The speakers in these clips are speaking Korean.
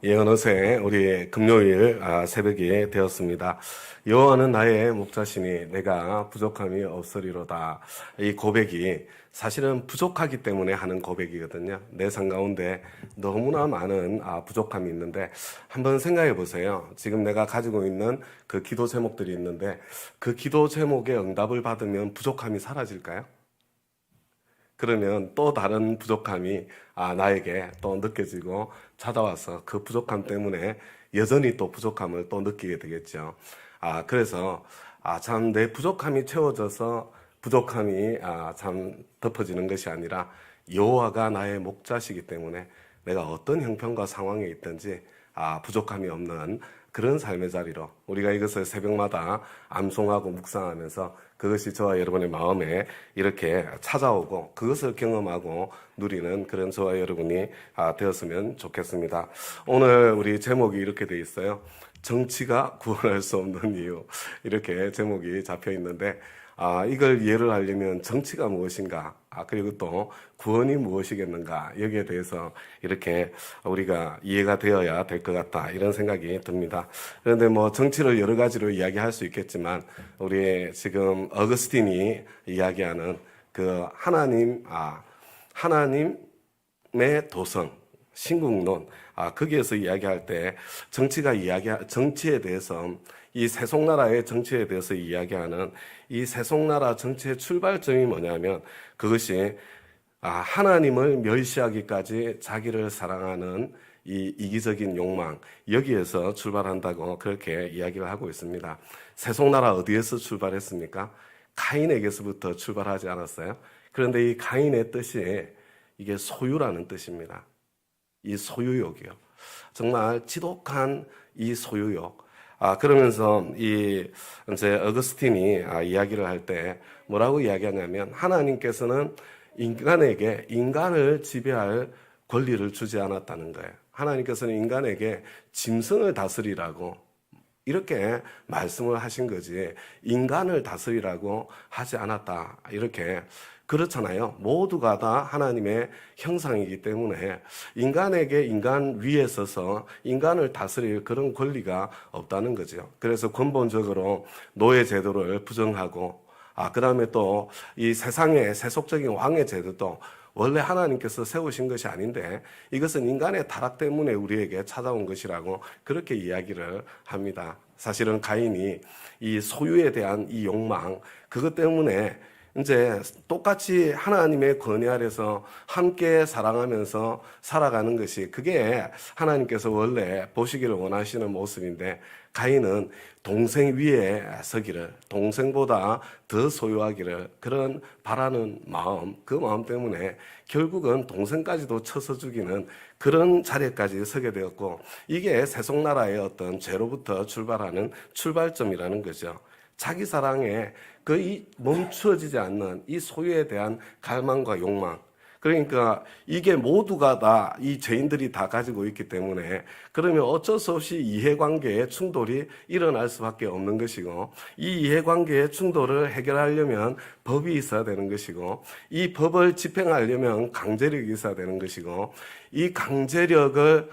예, 어느새 우리 금요일 새벽이 되었습니다. 여호와는 나의 목자시니 내가 부족함이 없으리로다. 이 고백이 사실은 부족하기 때문에 하는 고백이거든요. 내 삶 가운데 너무나 많은 부족함이 있는데 한번 생각해 보세요. 지금 내가 가지고 있는 그 기도 제목들이 있는데 그 기도 제목에 응답을 받으면 부족함이 사라질까요? 그러면 또 다른 부족함이 나에게 또 느껴지고 찾아와서 그 부족함 때문에 여전히 또 부족함을 또 느끼게 되겠죠. 그래서 참 내 부족함이 채워져서 부족함이 참 덮어지는 것이 아니라 여호와가 나의 목자시기 때문에 내가 어떤 형편과 상황에 있든지 부족함이 없는 그런 삶의 자리로 우리가 이것을 새벽마다 암송하고 묵상하면서 그것이 저와 여러분의 마음에 이렇게 찾아오고 그것을 경험하고 누리는 그런 저와 여러분이 되었으면 좋겠습니다. 오늘 우리 제목이 이렇게 돼 있어요. 정치가 구원할 수 없는 이유. 이렇게 제목이 잡혀 있는데 이걸 이해를 하려면 정치가 무엇인가, 그리고 또 구원이 무엇이겠는가, 여기에 대해서 이렇게 우리가 이해가 되어야 될 것 같다, 이런 생각이 듭니다. 그런데 뭐 정치를 여러 가지로 이야기할 수 있겠지만, 우리 지금 어거스틴이 이야기하는 그 하나님의 도성, 신국론, 거기에서 이야기할 때 정치에 대해서 이 세속나라의 정치에 대해서 이야기하는 이 세속나라 정치의 출발점이 뭐냐면 그것이 하나님을 멸시하기까지 자기를 사랑하는 이 이기적인 욕망, 여기에서 출발한다고 그렇게 이야기를 하고 있습니다. 세속나라 어디에서 출발했습니까? 가인에게서부터 출발하지 않았어요? 그런데 이 가인의 뜻이 이게 소유라는 뜻입니다. 이 소유욕이요. 정말 지독한 이 소유욕. 그러면서 이제 어거스틴이 이야기를 할 때 뭐라고 이야기하냐면 하나님께서는 인간에게 인간을 지배할 권리를 주지 않았다는 거예요. 하나님께서는 인간에게 짐승을 다스리라고 이렇게 말씀을 하신 거지 인간을 다스리라고 하지 않았다. 이렇게 그렇잖아요. 모두가 다 하나님의 형상이기 때문에 인간에게 인간 위에 서서 인간을 다스릴 그런 권리가 없다는 거죠. 그래서 근본적으로 노예 제도를 부정하고 그 다음에 또 이 세상의 세속적인 왕의 제도도 원래 하나님께서 세우신 것이 아닌데 이것은 인간의 타락 때문에 우리에게 찾아온 것이라고 그렇게 이야기를 합니다. 사실은 가인이 이 소유에 대한 이 욕망, 그것 때문에 이제 똑같이 하나님의 권위 아래서 함께 사랑하면서 살아가는 것이 그게 하나님께서 원래 보시기를 원하시는 모습인데 가인은 동생 위에 서기를, 동생보다 더 소유하기를 그런 바라는 마음, 그 마음 때문에 결국은 동생까지도 쳐서 죽이는 그런 자리까지 서게 되었고 이게 세속나라의 어떤 죄로부터 출발하는 출발점이라는 거죠. 자기 사랑에 거의 멈추어지지 않는 이 소유에 대한 갈망과 욕망. 그러니까 이게 모두가 다 이 죄인들이 다 가지고 있기 때문에 그러면 어쩔 수 없이 이해관계의 충돌이 일어날 수밖에 없는 것이고 이 이해관계의 충돌을 해결하려면 법이 있어야 되는 것이고 이 법을 집행하려면 강제력이 있어야 되는 것이고 이 강제력을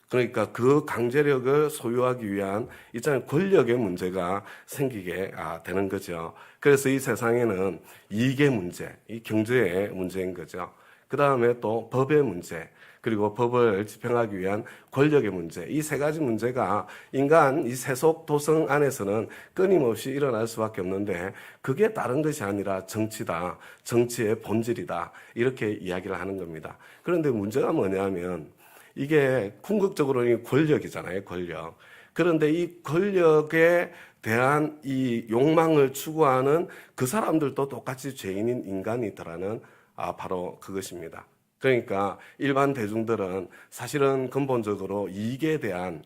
그러니까 그 강제력을 소유하기 위한 있잖아요. 권력의 문제가 생기게 되는 거죠. 그래서 이 세상에는 이익의 문제, 이 경제의 문제인 거죠. 그 다음에 또 법의 문제, 그리고 법을 집행하기 위한 권력의 문제, 이 세 가지 문제가 인간 이 세속 도성 안에서는 끊임없이 일어날 수밖에 없는데 그게 다른 것이 아니라 정치다, 정치의 본질이다, 이렇게 이야기를 하는 겁니다. 그런데 문제가 뭐냐면 이게 궁극적으로는 권력이잖아요, 권력. 그런데 이 권력에 대한 이 욕망을 추구하는 그 사람들도 똑같이 죄인인 인간이더라는 바로 그것입니다. 그러니까 일반 대중들은 사실은 근본적으로 이익에 대한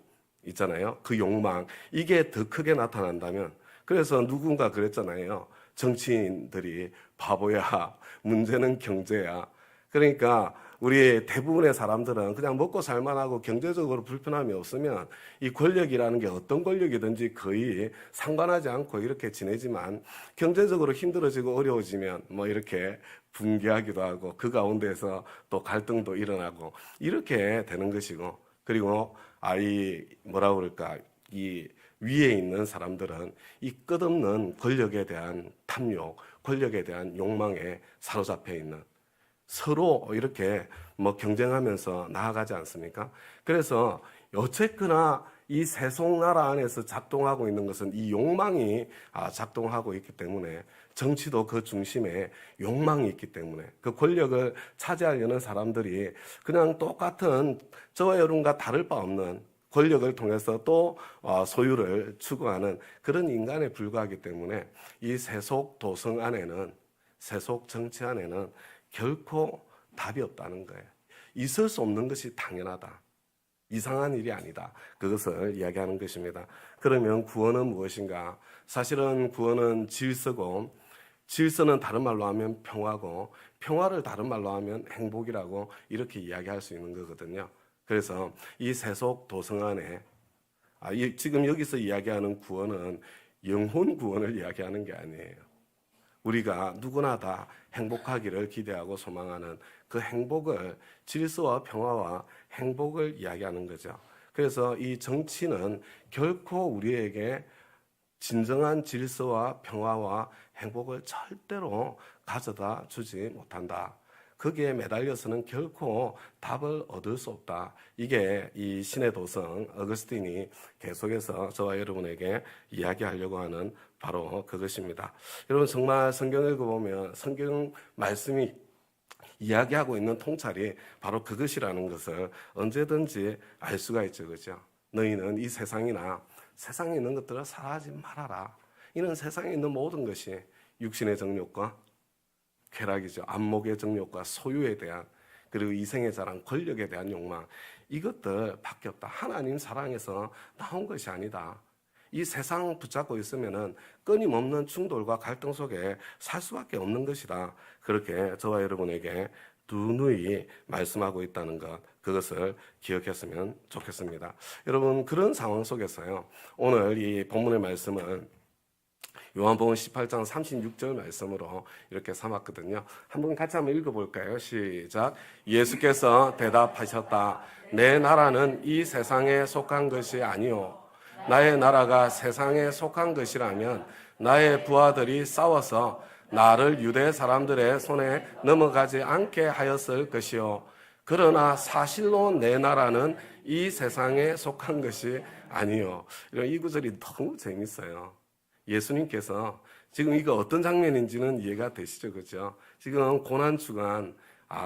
있잖아요. 그 욕망, 이게 더 크게 나타난다면 그래서 누군가 그랬잖아요. 정치인들이 바보야, 문제는 경제야. 그러니까 우리 대부분의 사람들은 그냥 먹고 살만하고 경제적으로 불편함이 없으면 이 권력이라는 게 어떤 권력이든지 거의 상관하지 않고 이렇게 지내지만 경제적으로 힘들어지고 어려워지면 뭐 이렇게 붕괴하기도 하고 그 가운데서 또 갈등도 일어나고 이렇게 되는 것이고 그리고 이 뭐라 그럴까, 이 위에 있는 사람들은 이 끝없는 권력에 대한 탐욕, 권력에 대한 욕망에 사로잡혀 있는, 서로 이렇게 뭐 경쟁하면서 나아가지 않습니까? 그래서 어쨌거나 이 세속나라 안에서 작동하고 있는 것은 이 욕망이 작동하고 있기 때문에, 정치도 그 중심에 욕망이 있기 때문에 그 권력을 차지하려는 사람들이 그냥 똑같은 저와 여러분과 다를 바 없는 권력을 통해서 또 소유를 추구하는 그런 인간에 불과하기 때문에, 이 세속 도성 안에는, 세속 정치 안에는 결코 답이 없다는 거예요. 있을 수 없는 것이 당연하다. 이상한 일이 아니다. 그것을 이야기하는 것입니다. 그러면 구원은 무엇인가? 사실은 구원은 질서고, 질서는 다른 말로 하면 평화고, 평화를 다른 말로 하면 행복이라고 이렇게 이야기할 수 있는 거거든요. 그래서 이 세속 도성 안에 지금 여기서 이야기하는 구원은 영혼 구원을 이야기하는 게 아니에요. 우리가 누구나 다 행복하기를 기대하고 소망하는 그 행복을, 질서와 평화와 행복을 이야기하는 거죠. 그래서 이 정치는 결코 우리에게 진정한 질서와 평화와 행복을 절대로 가져다 주지 못한다. 거기에 매달려서는 결코 답을 얻을 수 없다. 이게 이 신의 도성 어거스틴이 계속해서 저와 여러분에게 이야기하려고 하는 바로 그것입니다. 여러분, 정말 성경 읽어보면 성경 말씀이 이야기하고 있는 통찰이 바로 그것이라는 것을 언제든지 알 수가 있죠. 그죠? 너희는 이 세상이나 세상에 있는 것들을 사랑하지 말아라. 이는 세상에 있는 모든 것이 육신의 정욕과 쾌락이죠. 안목의 정욕과 소유에 대한, 그리고 이생의 자랑, 권력에 대한 욕망, 이것들 밖에 없다. 하나님 사랑에서 나온 것이 아니다. 이 세상 붙잡고 있으면은 끊임없는 충돌과 갈등 속에 살 수밖에 없는 것이다. 그렇게 저와 여러분에게 누누이 말씀하고 있다는 것, 그것을 기억했으면 좋겠습니다. 여러분, 그런 상황 속에서요, 오늘 이 본문의 말씀을 요한복음 18장 36절 말씀으로 이렇게 삼았거든요. 한번 같이 한번 읽어볼까요? 시작. 예수께서 대답하셨다. 내 나라는 이 세상에 속한 것이 아니요, 나의 나라가 세상에 속한 것이라면 나의 부하들이 싸워서 나를 유대 사람들의 손에 넘어가지 않게 하였을 것이요, 그러나 사실로 내 나라는 이 세상에 속한 것이 아니요. 이 구절이 너무 재밌어요. 예수님께서 지금 이거 어떤 장면인지는 이해가 되시죠? 그죠? 지금 고난주간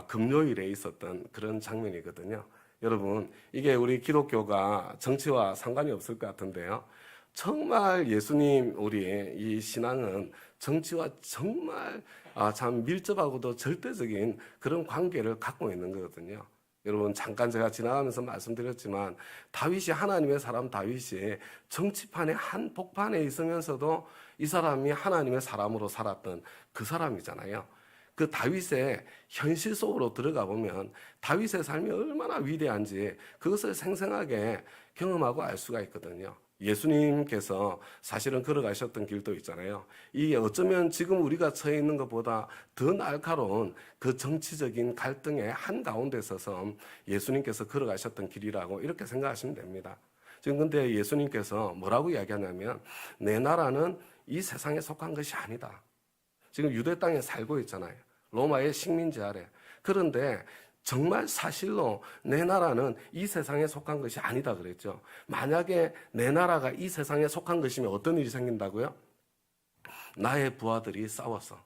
금요일에 있었던 그런 장면이거든요. 여러분, 이게 우리 기독교가 정치와 상관이 없을 것 같은데요. 정말 예수님, 우리 이 신앙은 정치와 정말 참 밀접하고도 절대적인 그런 관계를 갖고 있는 거거든요. 여러분, 잠깐 제가 지나가면서 말씀드렸지만, 다윗이, 하나님의 사람 다윗이 정치판의 한 복판에 있으면서도 이 사람이 하나님의 사람으로 살았던 그 사람이잖아요. 그 다윗의 현실 속으로 들어가 보면 다윗의 삶이 얼마나 위대한지 그것을 생생하게 경험하고 알 수가 있거든요. 예수님께서 사실은 걸어가셨던 길도 있잖아요. 이 어쩌면 지금 우리가 처해 있는 것보다 더 날카로운 그 정치적인 갈등의 한가운데 서서 예수님께서 걸어가셨던 길이라고 이렇게 생각하시면 됩니다. 지금 근데 예수님께서 뭐라고 이야기하냐면, 내 나라는 이 세상에 속한 것이 아니다. 지금 유대 땅에 살고 있잖아요. 로마의 식민지 아래. 그런데 정말 사실로 내 나라는 이 세상에 속한 것이 아니다 그랬죠. 만약에 내 나라가 이 세상에 속한 것이면 어떤 일이 생긴다고요? 나의 부하들이 싸웠어.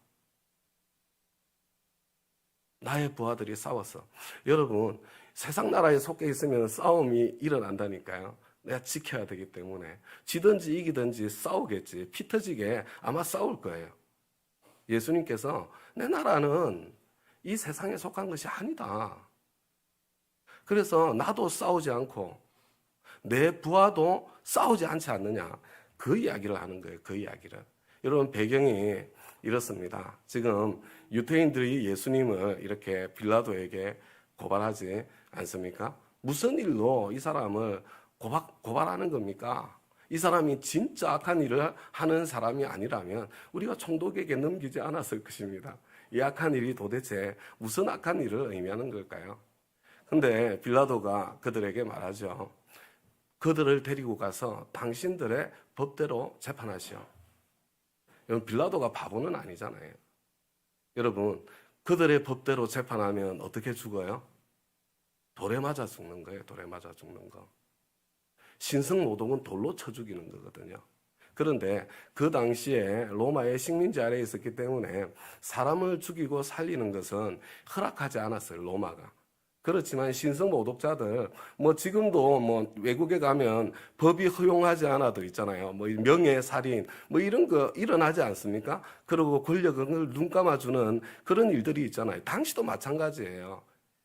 나의 부하들이 싸웠어. 여러분, 세상 나라에 속해 있으면 싸움이 일어난다니까요. 내가 지켜야 되기 때문에 지든지 이기든지 싸우겠지. 피 터지게 아마 싸울 거예요. 예수님께서 내 나라는 이 세상에 속한 것이 아니다. 그래서 나도 싸우지 않고 내 부하도 싸우지 않지 않느냐. 그 이야기를 하는 거예요. 그 이야기를. 여러분, 배경이 이렇습니다. 지금 유대인들이 예수님을 이렇게 빌라도에게 고발하지 않습니까? 무슨 일로 이 사람을 고발하는 겁니까? 이 사람이 진짜 악한 일을 하는 사람이 아니라면 우리가 총독에게 넘기지 않았을 것입니다. 이 악한 일이 도대체 무슨 악한 일을 의미하는 걸까요? 근데 빌라도가 그들에게 말하죠. 그들을 데리고 가서 당신들의 법대로 재판하시오. 여러분, 빌라도가 바보는 아니잖아요. 여러분, 그들의 법대로 재판하면 어떻게 죽어요? 돌에 맞아 죽는 거예요. 돌에 맞아 죽는 거. 신성모독은 돌로 쳐 죽이는 거거든요. 그런데 그 당시에 로마의 식민지 아래에 있었기 때문에 사람을 죽이고 살리는 것은 허락하지 않았어요, 로마가. 그렇지만 신성모독자들, 지금도 외국에 가면 법이 허용하지 않아도 있잖아요. 명예살인, 이런 거 일어나지 않습니까? 그리고 권력을 눈 감아주는 그런 일들이 있잖아요. 당시도 마찬가지예요.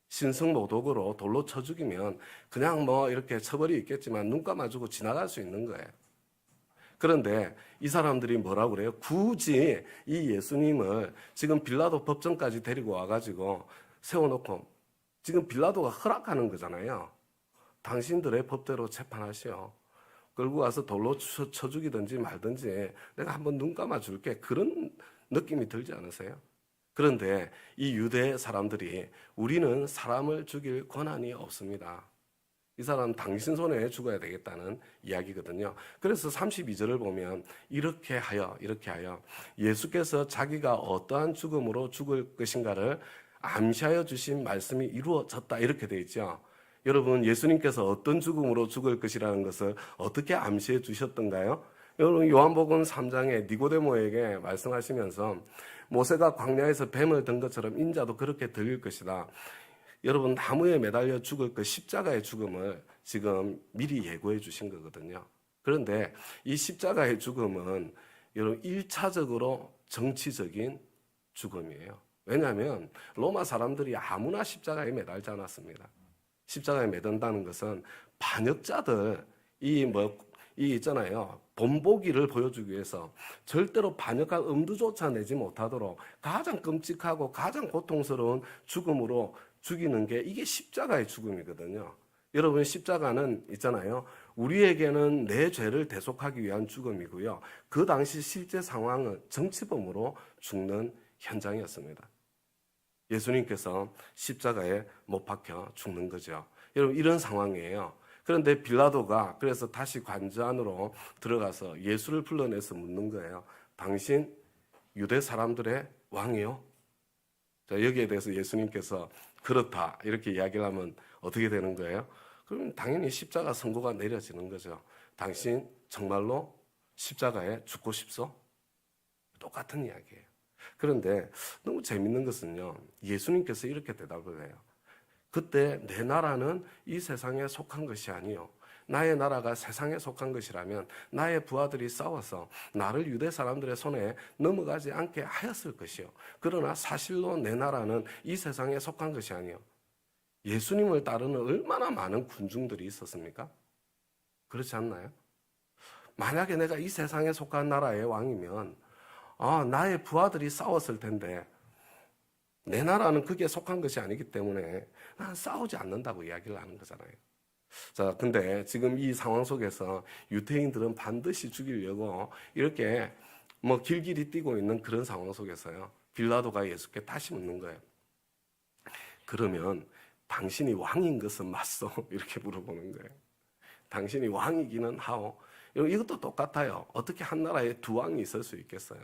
신성모독으로 돌로 쳐 죽이면 그냥 이렇게 처벌이 있겠지만 눈 감아주고 지나갈 수 있는 거예요. 그런데 이 사람들이 뭐라고 그래요? 굳이 이 예수님을 지금 빌라도 법정까지 데리고 와가지고 세워놓고 지금 빌라도가 허락하는 거잖아요. 당신들의 법대로 재판하시오. 끌고 가서 돌로 쳐 죽이든지 말든지 내가 한번 눈 감아줄게. 그런 느낌이 들지 않으세요? 그런데 이 유대 사람들이 우리는 사람을 죽일 권한이 없습니다. 이 사람 당신 손에 죽어야 되겠다는 이야기거든요. 그래서 32절을 보면 이렇게 하여 예수께서 자기가 어떠한 죽음으로 죽을 것인가를 암시하여 주신 말씀이 이루어졌다 이렇게 되어 있죠. 여러분, 예수님께서 어떤 죽음으로 죽을 것이라는 것을 어떻게 암시해 주셨던가요? 여러분, 요한복음 3장에 니고데모에게 말씀하시면서 모세가 광야에서 뱀을 든 것처럼 인자도 그렇게 들릴 것이다. 여러분, 나무에 매달려 죽을 그 십자가의 죽음을 지금 미리 예고해 주신 거거든요. 그런데 이 십자가의 죽음은 여러분 1차적으로 정치적인 죽음이에요. 왜냐하면 로마 사람들이 아무나 십자가에 매달지 않았습니다. 십자가에 매단다는 것은 반역자들, 이 있잖아요. 본보기를 보여주기 위해서 절대로 반역할 엄두조차 내지 못하도록 가장 끔찍하고 가장 고통스러운 죽음으로 죽이는 게 이게 십자가의 죽음이거든요. 여러분, 십자가는 있잖아요. 우리에게는 내 죄를 대속하기 위한 죽음이고요. 그 당시 실제 상황은 정치범으로 죽는 현장이었습니다. 예수님께서 십자가에 못 박혀 죽는 거죠. 여러분, 이런 상황이에요. 그런데 빌라도가 그래서 다시 관저 안으로 들어가서 예수를 불러내서 묻는 거예요. 당신 유대 사람들의 왕이요? 자, 여기에 대해서 예수님께서 그렇다 이렇게 이야기를 하면 어떻게 되는 거예요? 그럼 당연히 십자가 선고가 내려지는 거죠. 당신 정말로 십자가에 죽고 싶소? 똑같은 이야기예요. 그런데 너무 재밌는 것은요, 예수님께서 이렇게 대답을 해요. 그때 내 나라는 이 세상에 속한 것이 아니요, 나의 나라가 세상에 속한 것이라면 나의 부하들이 싸워서 나를 유대 사람들의 손에 넘어가지 않게 하였을 것이요, 그러나 사실로 내 나라는 이 세상에 속한 것이 아니요. 예수님을 따르는 얼마나 많은 군중들이 있었습니까? 그렇지 않나요? 만약에 내가 이 세상에 속한 나라의 왕이면 나의 부하들이 싸웠을 텐데 내 나라는 그게 속한 것이 아니기 때문에 난 싸우지 않는다고 이야기를 하는 거잖아요. 자, 근데 지금 이 상황 속에서 유대인들은 반드시 죽이려고 이렇게 길길이 뛰고 있는 그런 상황 속에서요, 빌라도가 예수께 다시 묻는 거예요. 그러면 당신이 왕인 것은 맞소? 이렇게 물어보는 거예요. 당신이 왕이기는 하오. 이것도 똑같아요. 어떻게 한 나라에 두 왕이 있을 수 있겠어요?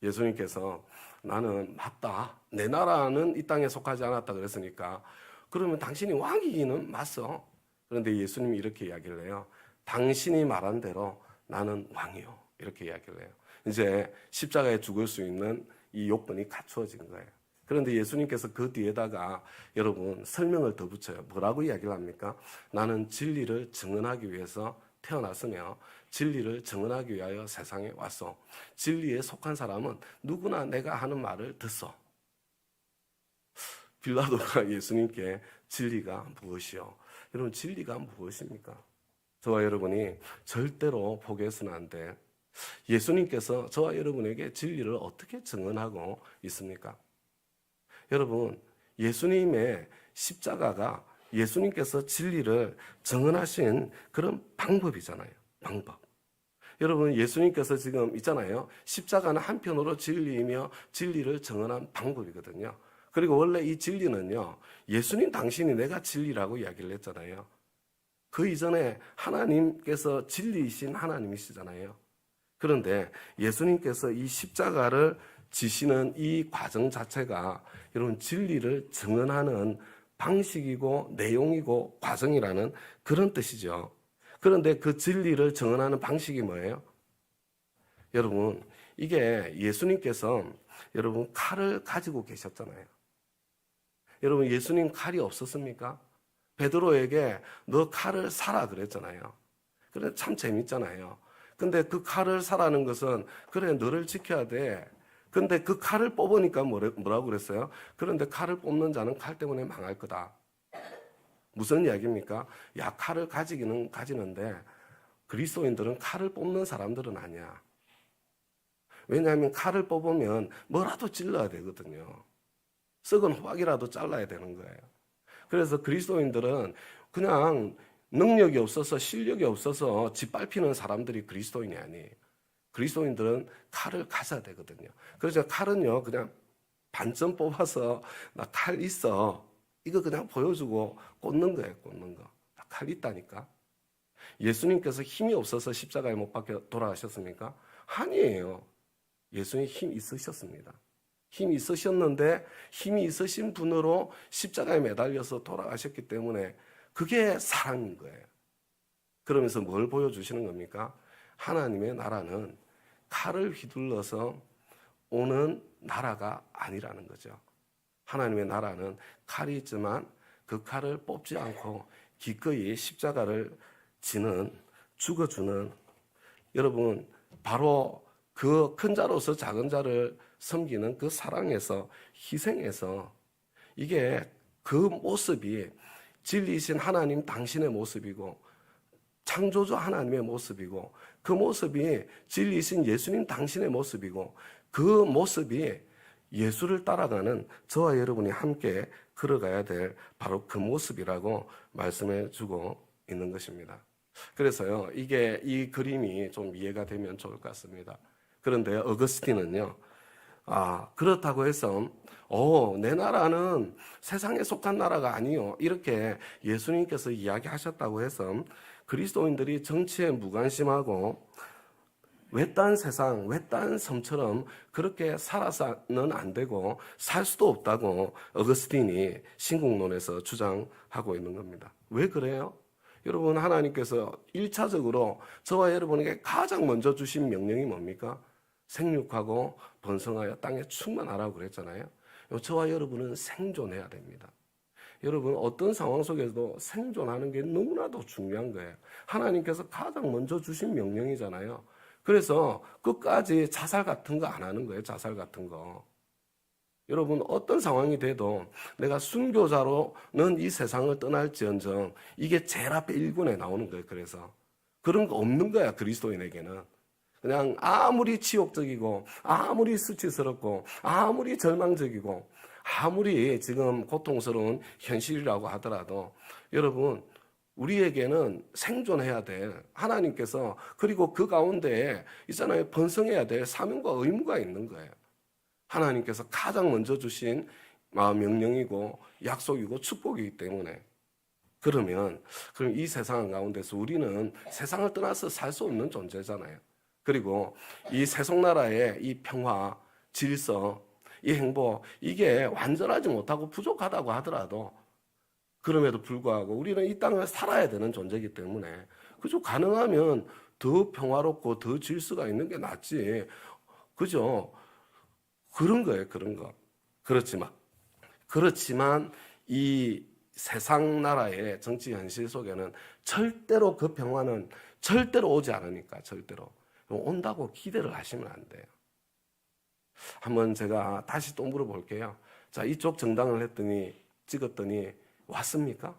예수님께서 나는 맞다, 내 나라는 이 땅에 속하지 않았다 그랬으니까 그러면 당신이 왕이기는 맞소. 그런데 예수님이 이렇게 이야기를 해요. 당신이 말한 대로 나는 왕이요, 이렇게 이야기를 해요. 이제 십자가에 죽을 수 있는 이 요건이 갖추어진 거예요. 그런데 예수님께서 그 뒤에다가 여러분 설명을 더 붙여요. 뭐라고 이야기를 합니까? 나는 진리를 증언하기 위해서 태어났으며 진리를 증언하기 위하여 세상에 왔소. 진리에 속한 사람은 누구나 내가 하는 말을 듣소. 빌라도가 예수님께 진리가 무엇이요? 여러분, 진리가 무엇입니까? 저와 여러분이 절대로 포기해서는 안 돼. 예수님께서 저와 여러분에게 진리를 어떻게 증언하고 있습니까? 여러분, 예수님의 십자가가 예수님께서 진리를 증언하신 그런 방법이잖아요. 방법. 여러분, 예수님께서 지금 있잖아요. 십자가는 한편으로 진리이며 진리를 증언한 방법이거든요. 그리고 원래 이 진리는요, 예수님 당신이 내가 진리라고 이야기를 했잖아요. 그 이전에 하나님께서 진리이신 하나님이시잖아요. 그런데 예수님께서 이 십자가를 지시는 이 과정 자체가 여러분 진리를 증언하는 방식이고 내용이고 과정이라는 그런 뜻이죠. 그런데 그 진리를 증언하는 방식이 뭐예요? 여러분, 이게 예수님께서 여러분 칼을 가지고 계셨잖아요. 여러분, 예수님 칼이 없었습니까? 베드로에게 너 칼을 사라 그랬잖아요. 그래, 참 재밌잖아요. 근데 그 칼을 사라는 것은 그래, 너를 지켜야 돼. 근데 그 칼을 뽑으니까 뭐라고 그랬어요? 그런데 칼을 뽑는 자는 칼 때문에 망할 거다. 무슨 이야기입니까? 야, 칼을 가지기는 가지는데 그리스도인들은 칼을 뽑는 사람들은 아니야. 왜냐하면 칼을 뽑으면 뭐라도 찔러야 되거든요. 썩은 호박이라도 잘라야 되는 거예요. 그래서 그리스도인들은 그냥 능력이 없어서 실력이 없어서 짓밟히는 사람들이 그리스도인이 아니에요. 그리스도인들은 칼을 가져야 되거든요. 그래서 칼은요, 그냥 반점 뽑아서 나 칼 있어. 이거 그냥 보여주고 꽂는 거예요, 꽂는 거. 칼 있다니까. 예수님께서 힘이 없어서 십자가에 못 박혀 돌아가셨습니까? 아니에요. 예수님 힘 있으셨습니다. 힘이 있으셨는데 힘이 있으신 분으로 십자가에 매달려서 돌아가셨기 때문에 그게 사랑인 거예요. 그러면서 뭘 보여주시는 겁니까? 하나님의 나라는 칼을 휘둘러서 오는 나라가 아니라는 거죠. 하나님의 나라는 칼이 있지만 그 칼을 뽑지 않고 기꺼이 십자가를 지는, 죽어주는, 여러분 바로 그 큰 자로서 작은 자를 섬기는 그 사랑에서, 희생에서, 이게 그 모습이 진리이신 하나님 당신의 모습이고 창조주 하나님의 모습이고 그 모습이 진리이신 예수님 당신의 모습이고 그 모습이 예수를 따라가는 저와 여러분이 함께 걸어가야 될 바로 그 모습이라고 말씀해 주고 있는 것입니다. 그래서요, 이 그림이 좀 이해가 되면 좋을 것 같습니다. 그런데 어거스틴은요, 그렇다고 해서 내 나라는 세상에 속한 나라가 아니요, 이렇게 예수님께서 이야기하셨다고 해서 그리스도인들이 정치에 무관심하고 외딴 세상, 외딴 섬처럼 그렇게 살아서는 안 되고 살 수도 없다고 어거스틴이 신국론에서 주장하고 있는 겁니다. 왜 그래요? 여러분, 하나님께서 1차적으로 저와 여러분에게 가장 먼저 주신 명령이 뭡니까? 생육하고 번성하여 땅에 충만하라고 그랬잖아요. 저와 여러분은 생존해야 됩니다. 여러분, 어떤 상황 속에서도 생존하는 게 너무나도 중요한 거예요. 하나님께서 가장 먼저 주신 명령이잖아요. 그래서 끝까지 자살 같은 거 안 하는 거예요. 자살 같은 거. 여러분, 어떤 상황이 돼도 내가 순교자로는 이 세상을 떠날지언정 이게 제일 앞에 1군에 나오는 거예요. 그래서 그런 거 없는 거야, 그리스도인에게는. 그냥 아무리 치욕적이고 아무리 수치스럽고 아무리 절망적이고 아무리 지금 고통스러운 현실이라고 하더라도 여러분, 우리에게는 생존해야 될 하나님께서, 그리고 그 가운데 있잖아요, 번성해야 될 사명과 의무가 있는 거예요. 하나님께서 가장 먼저 주신 명령이고 약속이고 축복이기 때문에. 그럼 이 세상 가운데서 우리는 세상을 떠나서 살 수 없는 존재잖아요. 그리고 이 세속나라의 이 평화, 질서, 이 행복, 이게 완전하지 못하고 부족하다고 하더라도 그럼에도 불구하고 우리는 이 땅을 살아야 되는 존재이기 때문에 그죠? 가능하면 더 평화롭고 더 질서가 있는 게 낫지. 그죠? 그런 거예요, 그런 거. 그렇지만 이 세상 나라의 정치 현실 속에는 절대로 그 평화는 절대로 오지 않으니까, 절대로. 온다고 기대를 하시면 안 돼요. 한번 제가 다시 또 물어볼게요. 자, 이쪽 정당을 찍었더니 왔습니까?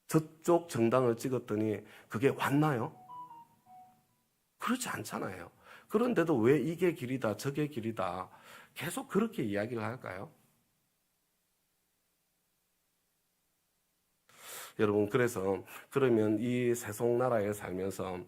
저쪽 정당을 찍었더니 그게 왔나요? 그렇지 않잖아요. 그런데도 왜 이게 길이다, 저게 길이다 계속 그렇게 이야기를 할까요? 여러분, 그러면 이 세속나라에 살면서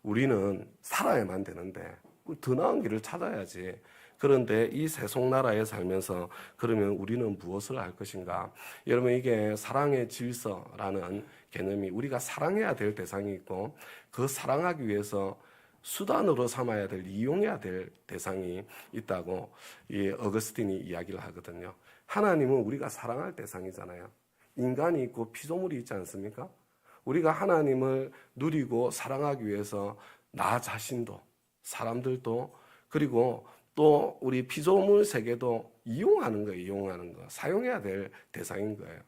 우리는 살아야만 되는데 더 나은 길을 찾아야지. 그런데 이 세속나라에 살면서 그러면 우리는 무엇을 할 것인가? 여러분, 이게 사랑의 질서라는 개념이 우리가 사랑해야 될 대상이 있고 그 사랑하기 위해서 수단으로 삼아야 될, 이용해야 될 대상이 있다고 이 어거스틴이 이야기를 하거든요. 하나님은 우리가 사랑할 대상이잖아요. 인간이 있고 피조물이 있지 않습니까? 우리가 하나님을 누리고 사랑하기 위해서 나 자신도, 사람들도, 그리고 또 우리 피조물 세계도 이용하는 거예요. 이용하는 거. 사용해야 될 대상인 거예요.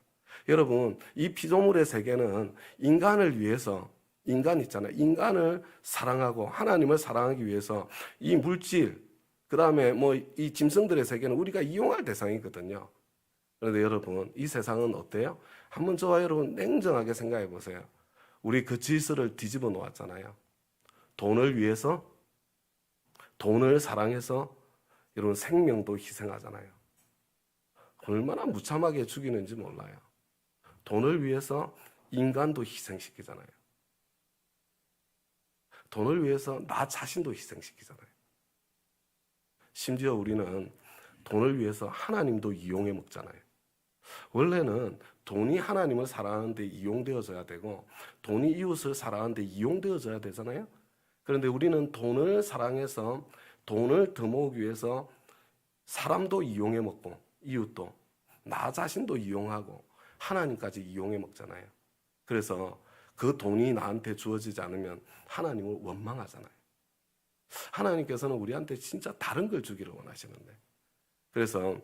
여러분, 이 피조물의 세계는 인간을 위해서, 인간 있잖아요. 인간을 사랑하고 하나님을 사랑하기 위해서 이 물질, 그 다음에 뭐 이 짐승들의 세계는 우리가 이용할 대상이거든요. 그런데 여러분, 이 세상은 어때요? 한번 저와 여러분 냉정하게 생각해 보세요. 우리 그 질서를 뒤집어 놓았잖아요. 돈을 위해서, 돈을 사랑해서 여러분 생명도 희생하잖아요. 얼마나 무참하게 죽이는지 몰라요. 돈을 위해서 인간도 희생시키잖아요. 돈을 위해서 나 자신도 희생시키잖아요. 심지어 우리는 돈을 위해서 하나님도 이용해 먹잖아요. 원래는 돈이 하나님을 사랑하는데 이용되어져야 되고 돈이 이웃을 사랑하는데 이용되어져야 되잖아요. 그런데 우리는 돈을 사랑해서 돈을 더 모으기 위해서 사람도 이용해 먹고 이웃도 나 자신도 이용하고 하나님까지 이용해 먹잖아요. 그래서 그 돈이 나한테 주어지지 않으면 하나님을 원망하잖아요. 하나님께서는 우리한테 진짜 다른 걸 주기를 원하시는데, 그래서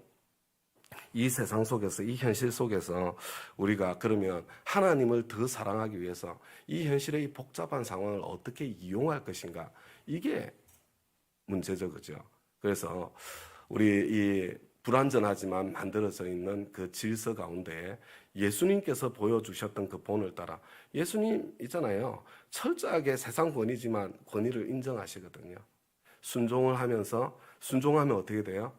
이 세상 속에서, 이 현실 속에서 우리가 그러면 하나님을 더 사랑하기 위해서 이 현실의 이 복잡한 상황을 어떻게 이용할 것인가, 이게 문제죠. 그죠? 그래서 우리 이 불완전하지만 만들어져 있는 그 질서 가운데 예수님께서 보여주셨던 그 본을 따라, 예수님 있잖아요. 철저하게 세상 권위지만 권위를 인정하시거든요. 순종을 하면서, 순종하면 어떻게 돼요?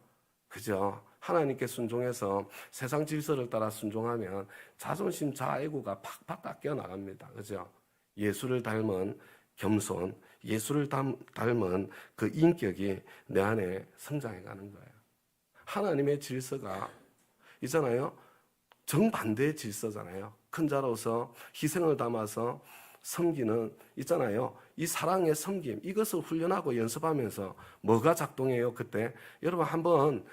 그죠? 하나님께 순종해서 세상 질서를 따라 순종하면 자존심, 자아애고가 팍팍 깎여 나갑니다. 그죠? 예수를 닮은 겸손, 예수를 닮은 그 인격이 내 안에 성장해 가는 거예요. 하나님의 질서가 있잖아요. 정반대의 질서잖아요. 큰 자로서 희생을 담아서 섬기는 있잖아요. 이 사랑의 섬김, 이것을 훈련하고 연습하면서 뭐가 작동해요? 그때 여러분 한번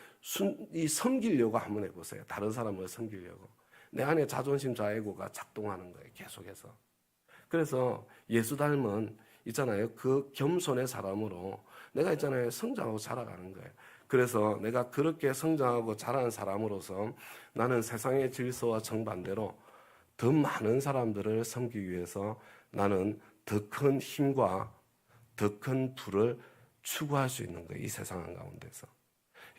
이 섬기려고 한번 해보세요. 다른 사람을 섬기려고. 내 안에 자존심, 자애고가 작동하는 거예요. 계속해서. 그래서 예수 닮은 있잖아요. 그 겸손의 사람으로 내가 있잖아요. 성장하고 자라가는 거예요. 그래서 내가 그렇게 성장하고 자라는 사람으로서 나는 세상의 질서와 정반대로 더 많은 사람들을 섬기기 위해서 나는 더 큰 힘과 더 큰 부를 추구할 수 있는 거예요. 이 세상 가운데서.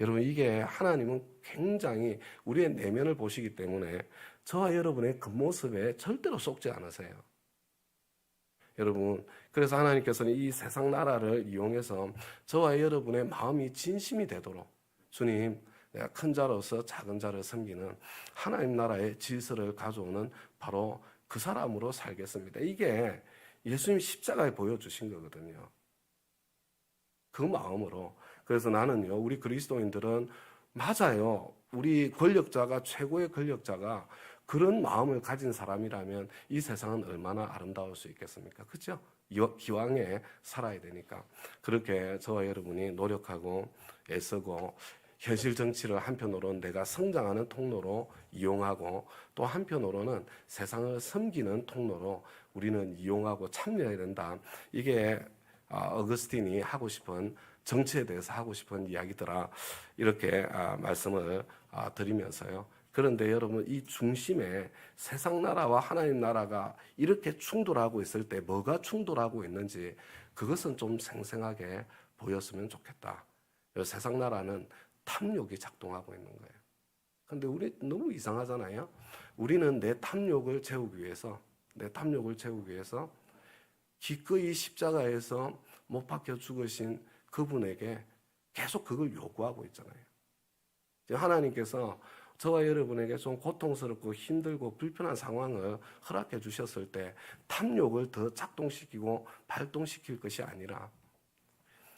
여러분, 이게 하나님은 굉장히 우리의 내면을 보시기 때문에 저와 여러분의 겉모습에 절대로 속지 않으세요. 여러분, 그래서 하나님께서는 이 세상 나라를 이용해서 저와 여러분의 마음이 진심이 되도록, 주님, 내가 큰 자로서 작은 자를 섬기는 하나님 나라의 질서를 가져오는 바로 그 사람으로 살겠습니다. 이게 예수님 십자가에 보여주신 거거든요. 그 마음으로. 그래서 나는요, 우리 그리스도인들은 맞아요. 우리 권력자가, 최고의 권력자가 그런 마음을 가진 사람이라면 이 세상은 얼마나 아름다울 수 있겠습니까? 그렇죠? 기왕에 살아야 되니까. 그렇게 저와 여러분이 노력하고 애쓰고 현실 정치를 한편으로는 내가 성장하는 통로로 이용하고 또 한편으로는 세상을 섬기는 통로로 우리는 이용하고 참여해야 된다. 이게 어거스틴이 하고 싶은, 정치에 대해서 하고 싶은 이야기더라. 이렇게 말씀을 드리면서요. 그런데 여러분, 이 중심에 세상 나라와 하나님 나라가 이렇게 충돌하고 있을 때 뭐가 충돌하고 있는지 그것은 좀 생생하게 보였으면 좋겠다. 세상 나라는 탐욕이 작동하고 있는 거예요. 근데 우리 너무 이상하잖아요. 우리는 내 탐욕을 채우기 위해서 기꺼이 십자가에서 못 박혀 죽으신 그분에게 계속 그걸 요구하고 있잖아요. 하나님께서 저와 여러분에게 좀 고통스럽고 힘들고 불편한 상황을 허락해 주셨을 때 탐욕을 더 작동시키고 발동시킬 것이 아니라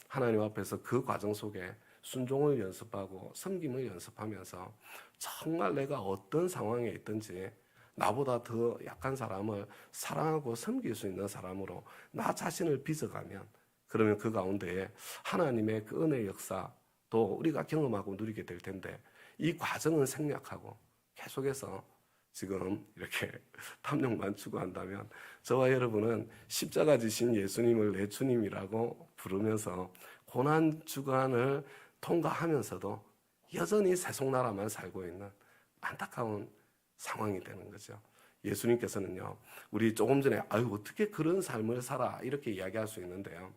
하나님 앞에서 그 과정 속에 순종을 연습하고 섬김을 연습하면서 정말 내가 어떤 상황에 있든지 나보다 더 약한 사람을 사랑하고 섬길 수 있는 사람으로 나 자신을 빚어가면, 그러면 그 가운데에 하나님의 그 은혜의 역사 또 우리가 경험하고 누리게 될 텐데, 이 과정은 생략하고 계속해서 지금 이렇게 탐욕만 추구한다면 저와 여러분은 십자가 지신 예수님을 내 주님이라고 부르면서 고난 주간을 통과하면서도 여전히 세속나라만 살고 있는 안타까운 상황이 되는 거죠. 예수님께서는요, 우리 조금 전에 아유 어떻게 그런 삶을 살아 이렇게 이야기할 수 있는데요,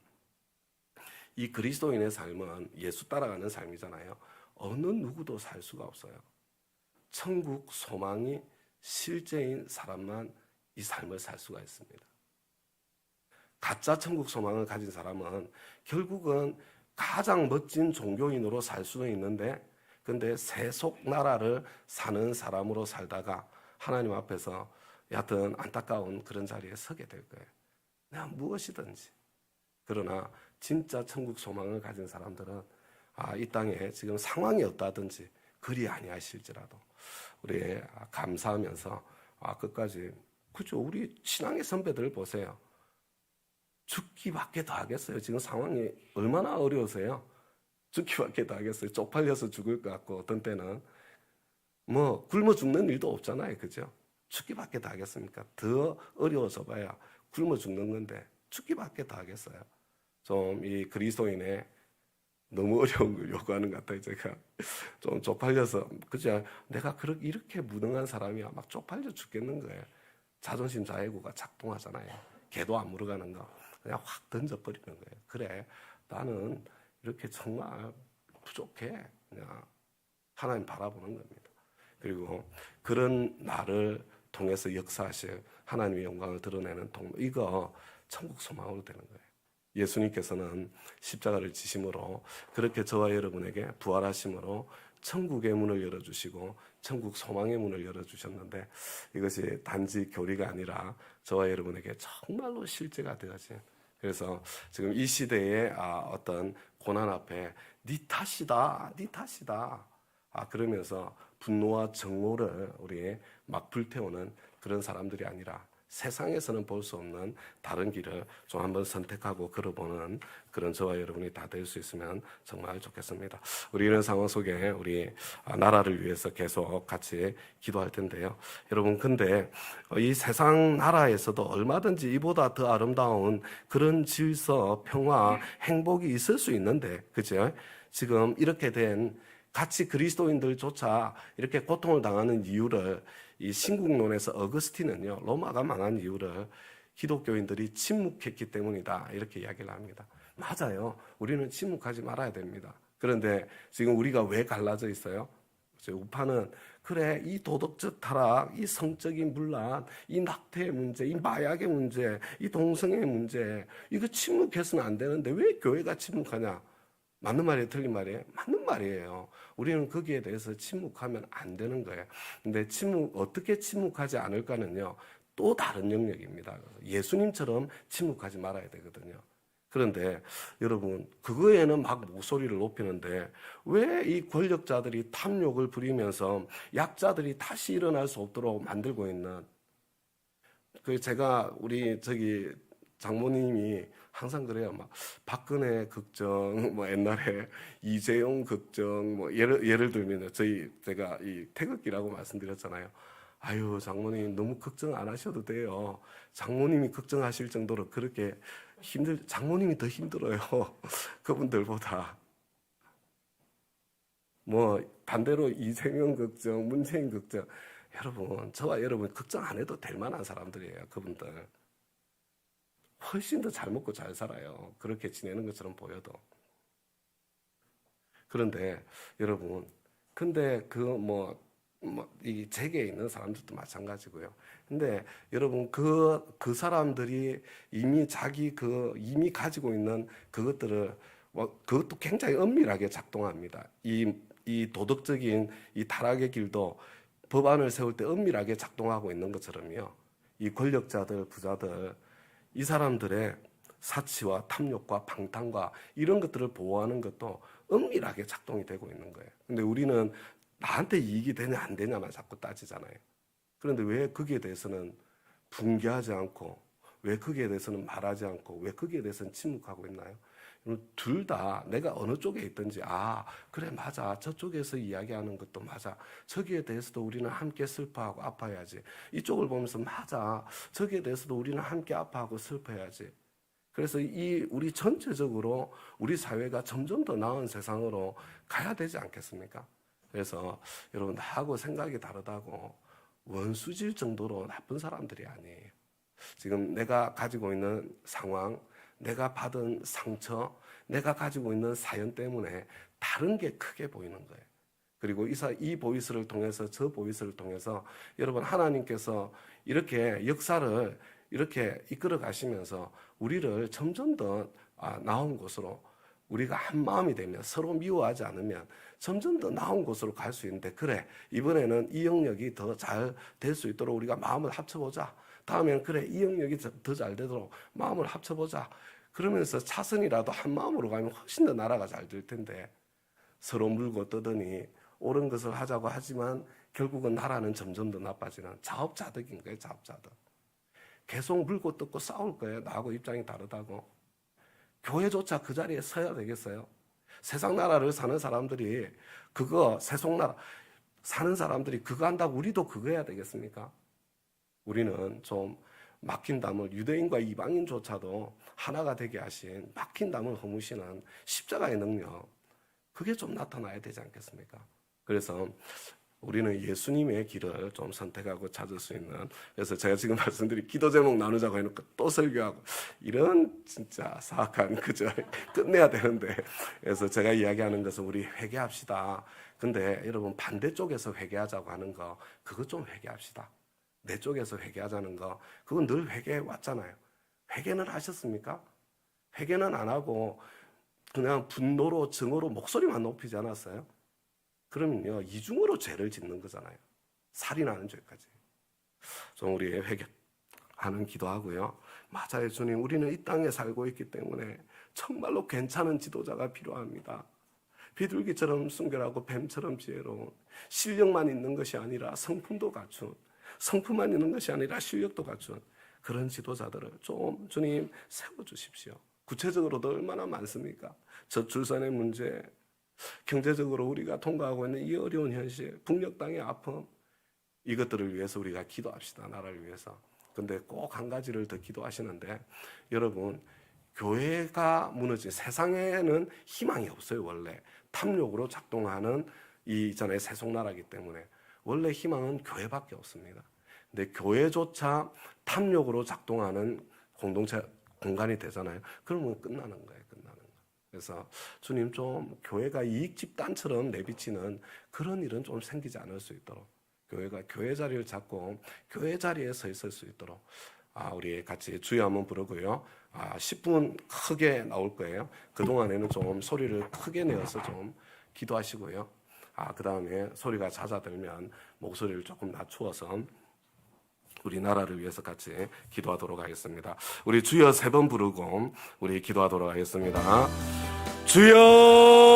이 그리스도인의 삶은 예수 따라가는 삶이잖아요. 어느 누구도 살 수가 없어요. 천국 소망이 실제인 사람만 이 삶을 살 수가 있습니다. 가짜 천국 소망을 가진 사람은 결국은 가장 멋진 종교인으로 살 수는 있는데, 근데 세속 나라를 사는 사람으로 살다가 하나님 앞에서 여하튼 안타까운 그런 자리에 서게 될 거예요. 내가 무엇이든지. 그러나 진짜 천국 소망을 가진 사람들은 이 땅에 지금 상황이 어떠하든지 그리 아니하실지라도 우리 감사하면서 끝까지, 그죠? 우리 신앙의 선배들 보세요. 죽기밖에 더 하겠어요. 지금 상황이 얼마나 어려우세요? 죽기밖에 더 하겠어요. 쪽팔려서 죽을 것 같고, 어떤 때는 뭐 굶어 죽는 일도 없잖아요. 그죠? 죽기밖에 더 하겠습니까? 더 어려워져 봐야 굶어 죽는 건데 죽기밖에 더 하겠어요. 좀 이 그리스도인의 너무 어려운 걸 요구하는 것 같아요. 제가 좀 쪽팔려서, 그죠? 내가 이렇게 무능한 사람이야. 막 쪽팔려 죽겠는 거예요. 자존심 자해구가 작동하잖아요. 개도 안 물어가는 거 그냥 확 던져버리는 거예요. 그래, 나는 이렇게 정말 부족해. 그냥 하나님 바라보는 겁니다. 그리고 그런 나를 통해서 역사하실 하나님의 영광을 드러내는 통로, 이거 천국 소망으로 되는 거예요. 예수님께서는 십자가를 지심으로 그렇게 저와 여러분에게 부활하심으로 천국의 문을 열어주시고 천국 소망의 문을 열어주셨는데, 이것이 단지 교리가 아니라 저와 여러분에게 정말로 실제가 되어진, 그래서 지금 이 시대의 어떤 고난 앞에 네 탓이다, 네 탓이다 그러면서 분노와 정오를 우리 막 불태우는 그런 사람들이 아니라 세상에서는 볼 수 없는 다른 길을 좀 한번 선택하고 걸어보는 그런 저와 여러분이 다 될 수 있으면 정말 좋겠습니다. 우리 이런 상황 속에 우리 나라를 위해서 계속 같이 기도할 텐데요. 여러분, 근데 이 세상 나라에서도 얼마든지 이보다 더 아름다운 그런 질서, 평화, 행복이 있을 수 있는데, 그죠? 지금 이렇게 된 같이 그리스도인들조차 이렇게 고통을 당하는 이유를, 이 신국론에서 어거스틴은요, 로마가 망한 이유를 기독교인들이 침묵했기 때문이다 이렇게 이야기를 합니다. 맞아요. 우리는 침묵하지 말아야 됩니다. 그런데 지금 우리가 왜 갈라져 있어요? 우파는 그래, 이 도덕적 타락, 이 성적인 분란, 이 낙태의 문제, 이 마약의 문제, 이 동성애의 문제, 이거 침묵해서는 안 되는데 왜 교회가 침묵하냐? 맞는 말이에요? 틀린 말이에요? 맞는 말이에요. 우리는 거기에 대해서 침묵하면 안 되는 거예요. 근데 어떻게 침묵하지 않을까는요, 또 다른 영역입니다. 예수님처럼 침묵하지 말아야 되거든요. 그런데 여러분, 그거에는 막 목소리를 높이는데 왜 이 권력자들이 탐욕을 부리면서 약자들이 다시 일어날 수 없도록 만들고 있는, 제가 우리 장모님이 항상 그래요. 막 박근혜 걱정, 뭐 옛날에 이재용 걱정, 뭐 예를 들면 제가 이 태극기라고 말씀드렸잖아요. 아유, 장모님 너무 걱정 안 하셔도 돼요. 장모님이 걱정하실 정도로 그렇게 장모님이 더 힘들어요. 그분들보다. 뭐 반대로 이재명 걱정, 문재인 걱정, 여러분, 저와 여러분 걱정 안 해도 될 만한 사람들이에요. 그분들 훨씬 더 잘 먹고 잘 살아요. 그렇게 지내는 것처럼 보여도. 그런데 여러분, 근데 이 재계에 있는 사람들도 마찬가지고요. 근데 여러분, 그 사람들이 이미 이미 가지고 있는 그것들을 그것도 굉장히 엄밀하게 작동합니다. 이 도덕적인 이 타락의 길도 법안을 세울 때 엄밀하게 작동하고 있는 것처럼요. 이 권력자들, 부자들, 이 사람들의 사치와 탐욕과 방탕과 이런 것들을 보호하는 것도 은밀하게 작동이 되고 있는 거예요. 근데 우리는 나한테 이익이 되냐 안 되냐만 자꾸 따지잖아요. 그런데 왜 거기에 대해서는 분개하지 않고, 왜 거기에 대해서는 말하지 않고, 왜 거기에 대해서는 침묵하고 있나요? 둘 다 내가 어느 쪽에 있든지, 그래 맞아, 저쪽에서 이야기하는 것도 맞아, 저기에 대해서도 우리는 함께 슬퍼하고 아파야지, 이쪽을 보면서 맞아, 저기에 대해서도 우리는 함께 아파하고 슬퍼야지. 그래서 우리 전체적으로 우리 사회가 점점 더 나은 세상으로 가야 되지 않겠습니까? 그래서 여러분, 나하고 생각이 다르다고 원수질 정도로 나쁜 사람들이 아니에요. 지금 내가 가지고 있는 상황, 내가 받은 상처, 내가 가지고 있는 사연 때문에 다른 게 크게 보이는 거예요. 그리고 이 보이스를 통해서, 저 보이스를 통해서 여러분, 하나님께서 이렇게 역사를 이렇게 이끌어 가시면서 우리를 점점 더 나은 곳으로, 우리가 한 마음이 되면, 서로 미워하지 않으면 점점 더 나은 곳으로 갈 수 있는데, 그래 이번에는 이 영역이 더 잘 될 수 있도록 우리가 마음을 합쳐보자, 다음에는 그래 이 영역이 더 잘 되도록 마음을 합쳐보자, 그러면서 차선이라도 한 마음으로 가면 훨씬 더 나라가 잘 될 텐데, 서로 물고 떠더니 옳은 것을 하자고 하지만 결국은 나라는 점점 더 나빠지는 자업자득인 거예요. 자업자득. 계속 물고 뜯고 싸울 거예요. 나하고 입장이 다르다고. 교회조차 그 자리에 서야 되겠어요? 세상 나라를 사는 사람들이, 세속나라 사는 사람들이 그거 한다고 우리도 그거 해야 되겠습니까? 우리는 좀 막힌 담을, 유대인과 이방인조차도 하나가 되게 하신 막힌 담을 허무시는 십자가의 능력, 그게 좀 나타나야 되지 않겠습니까? 그래서 우리는 예수님의 길을 좀 선택하고 찾을 수 있는, 그래서 제가 지금 말씀드린 기도 제목 나누자고 해놓고 또 설교하고, 이런 진짜 사악한, 그저 끝내야 되는데, 그래서 제가 이야기하는 것은 우리 회개합시다. 근데 여러분, 반대쪽에서 회개하자고 하는 거, 그거 좀 회개합시다. 내 쪽에서 회개하자는 거, 그건 늘 회개해 왔잖아요. 회개는 하셨습니까? 회개는 안 하고 그냥 분노로, 증오로 목소리만 높이지 않았어요? 그러면요, 이중으로 죄를 짓는 거잖아요. 살인하는 죄까지. 좀 우리 회개하는 기도하고요. 맞아요, 주님, 우리는 이 땅에 살고 있기 때문에 정말로 괜찮은 지도자가 필요합니다. 비둘기처럼 순결하고 뱀처럼 지혜로운, 실력만 있는 것이 아니라 성품도 갖춘, 성품만 있는 것이 아니라 실력도 갖춘 그런 지도자들을 좀 주님 세워주십시오. 구체적으로도 얼마나 많습니까? 저출산의 문제, 경제적으로 우리가 통과하고 있는 이 어려운 현실, 북녘 땅의 아픔, 이것들을 위해서 우리가 기도합시다. 나라를 위해서. 근데 꼭 한 가지를 더 기도하시는데, 여러분, 교회가 무너진, 세상에는 희망이 없어요. 원래 탐욕으로 작동하는 이 있잖아요, 세속나라이기 때문에 원래 희망은 교회밖에 없습니다. 근데 교회조차 탐욕으로 작동하는 공동체, 공간이 되잖아요. 그러면 끝나는 거예요. 끝나는 거. 그래서 주님, 좀 교회가 이익 집단처럼 내비치는 그런 일은 좀 생기지 않을 수 있도록, 교회가 교회 자리를 잡고 교회 자리에 서 있을 수 있도록, 우리 같이 주여 한번 부르고요. 10분 크게 나올 거예요. 그동안에는 좀 소리를 크게 내어서 좀 기도하시고요. 그 다음에 소리가 잦아들면 목소리를 조금 낮추어서 우리 나라를 위해서 같이 기도하도록 하겠습니다. 우리 주여 3번 부르고 우리 기도하도록 하겠습니다. 주여!